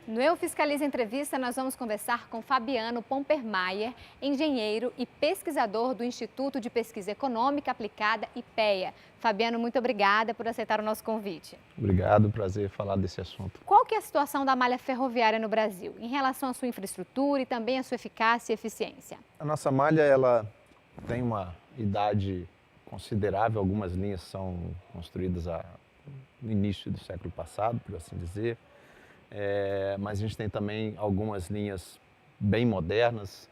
No Eu Fiscalizo Entrevista, nós vamos conversar com Fabiano Pompermayer, engenheiro e pesquisador do Instituto de Pesquisa Econômica Aplicada, IPEA. Fabiano, muito obrigada por aceitar o nosso convite. Obrigado, prazer falar desse assunto. Qual que é a situação da malha ferroviária no Brasil, em relação à sua infraestrutura e também à sua eficácia e eficiência? A nossa malha ela tem uma idade considerável, algumas linhas são construídas no início do século passado, por assim dizer. Mas a gente tem também algumas linhas bem modernas,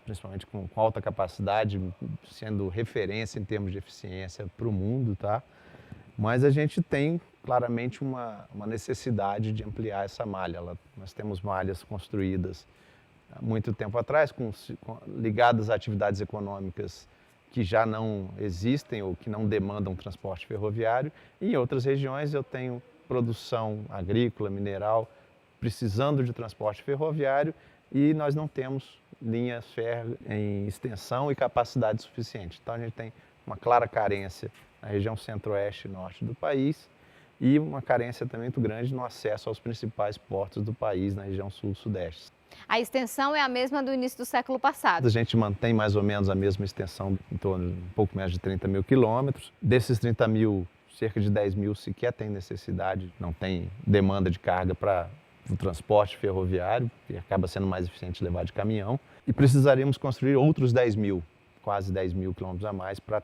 principalmente com alta capacidade, sendo referência em termos de eficiência para o mundo, tá? Mas a gente tem claramente uma necessidade de ampliar essa malha. Nós temos malhas construídas há muito tempo atrás, ligadas a atividades econômicas que já não existem ou que não demandam transporte ferroviário. E em outras regiões eu tenho produção agrícola, mineral, precisando de transporte ferroviário e nós não temos linhas férreas em extensão e capacidade suficiente. Então a gente tem uma clara carência na região centro-oeste e norte do país e uma carência também muito grande no acesso aos principais portos do país na região sul-sudeste. A extensão é a mesma do início do século passado. A gente mantém mais ou menos a mesma extensão, em torno de um pouco menos de 30 mil quilômetros. Desses 30 mil, cerca de 10 mil sequer tem necessidade, não tem demanda de carga para o transporte ferroviário, que acaba sendo mais eficiente levar de caminhão. E precisaríamos construir outros 10 mil, quase 10 mil quilômetros a mais, para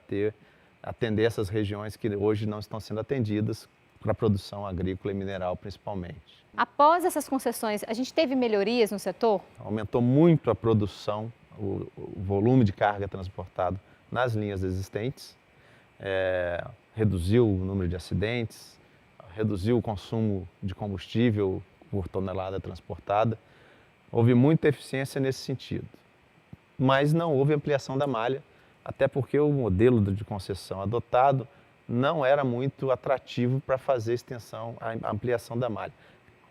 atender essas regiões que hoje não estão sendo atendidas para a produção agrícola e mineral principalmente. Após essas concessões, a gente teve melhorias no setor? Aumentou muito a produção, o volume de carga transportado nas linhas existentes, reduziu o número de acidentes, reduziu o consumo de combustível por tonelada transportada. Houve muita eficiência nesse sentido, mas não houve ampliação da malha, até porque o modelo de concessão adotado não era muito atrativo para fazer a ampliação da malha.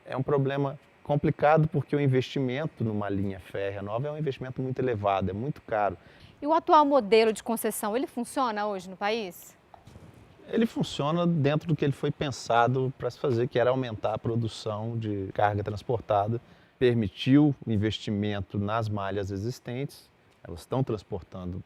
É um problema complicado porque o investimento numa linha férrea nova é um investimento muito elevado, é muito caro. E o atual modelo de concessão, ele funciona hoje no país? Ele funciona dentro do que ele foi pensado para se fazer, que era aumentar a produção de carga transportada, permitiu o investimento nas malhas existentes, elas estão transportando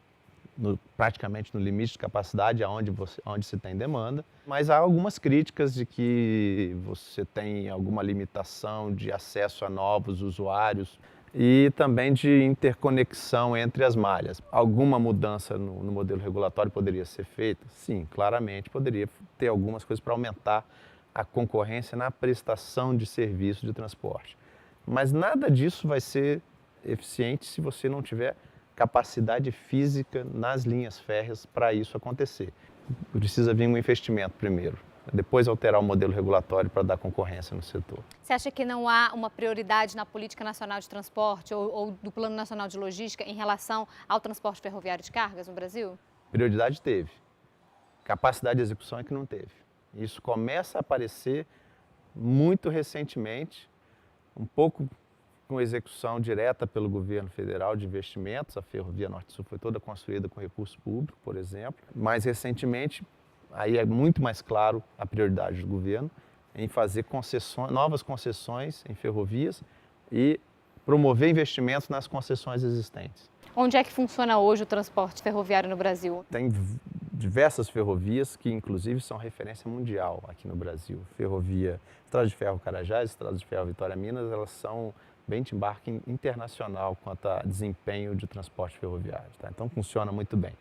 praticamente no limite de capacidade, onde se tem demanda, mas há algumas críticas de que você tem alguma limitação de acesso a novos usuários e também de interconexão entre as malhas. Alguma mudança no modelo regulatório poderia ser feita? Sim, claramente poderia ter algumas coisas para aumentar a concorrência na prestação de serviço de transporte. Mas nada disso vai ser eficiente se você não tiver capacidade física nas linhas férreas para isso acontecer. Precisa vir um investimento primeiro, depois alterar o modelo regulatório para dar concorrência no setor. Você acha que não há uma prioridade na Política Nacional de Transporte ou do Plano Nacional de Logística em relação ao transporte ferroviário de cargas no Brasil? Prioridade teve, capacidade de execução é que não teve. Isso começa a aparecer muito recentemente, um pouco com execução direta pelo governo federal de investimentos. A Ferrovia Norte-Sul foi toda construída com recurso público, por exemplo. Mais recentemente, aí é muito mais claro a prioridade do governo em fazer novas concessões em ferrovias e promover investimentos nas concessões existentes. Onde é que funciona hoje o transporte ferroviário no Brasil? Tem diversas ferrovias que, inclusive, são referência mundial aqui no Brasil. Ferrovia Estrada de Ferro Carajás, Estrada de Ferro Vitória Minas, elas são benchmarking internacional quanto a desempenho de transporte ferroviário. Tá? Então funciona muito bem.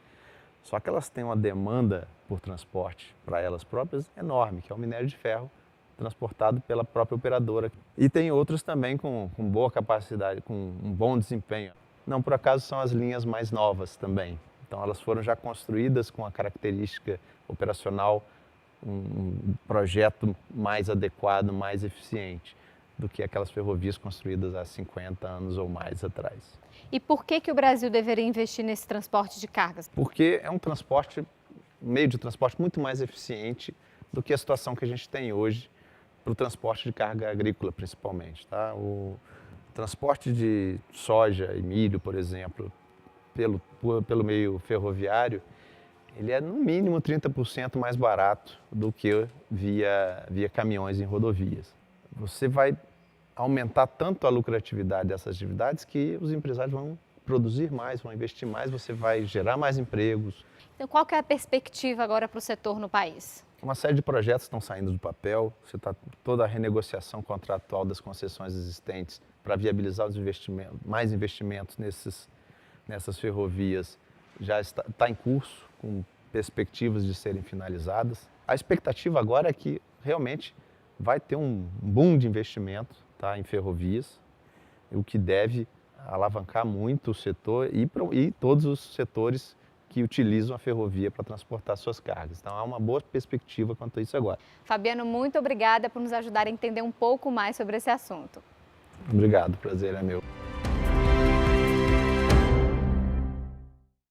Só que elas têm uma demanda por transporte para elas próprias enorme, que é o minério de ferro transportado pela própria operadora. E tem outros também com boa capacidade, com um bom desempenho. Não por acaso são as linhas mais novas também. Então elas foram já construídas com a característica operacional, um projeto mais adequado, mais eficiente do que aquelas ferrovias construídas há 50 anos ou mais atrás. E por que o Brasil deveria investir nesse transporte de cargas? Porque é um meio de transporte muito mais eficiente do que a situação que a gente tem hoje para o transporte de carga agrícola, principalmente. Tá? O transporte de soja e milho, por exemplo, pelo meio ferroviário, ele é no mínimo 30% mais barato do que via caminhões em rodovias. Você vai aumentar tanto a lucratividade dessas atividades que os empresários vão produzir mais, vão investir mais, você vai gerar mais empregos. Então, qual que é a perspectiva agora para o setor no país? Uma série de projetos estão saindo do papel, toda a renegociação contratual das concessões existentes para viabilizar os investimentos, mais investimentos nessas ferrovias já está em curso, com perspectivas de serem finalizadas. A expectativa agora é que realmente vai ter um boom de investimento, tá, em ferrovias, o que deve alavancar muito o setor e todos os setores que utilizam a ferrovia para transportar suas cargas. Então há uma boa perspectiva quanto a isso agora. Fabiano, muito obrigada por nos ajudar a entender um pouco mais sobre esse assunto. Obrigado, o prazer é meu.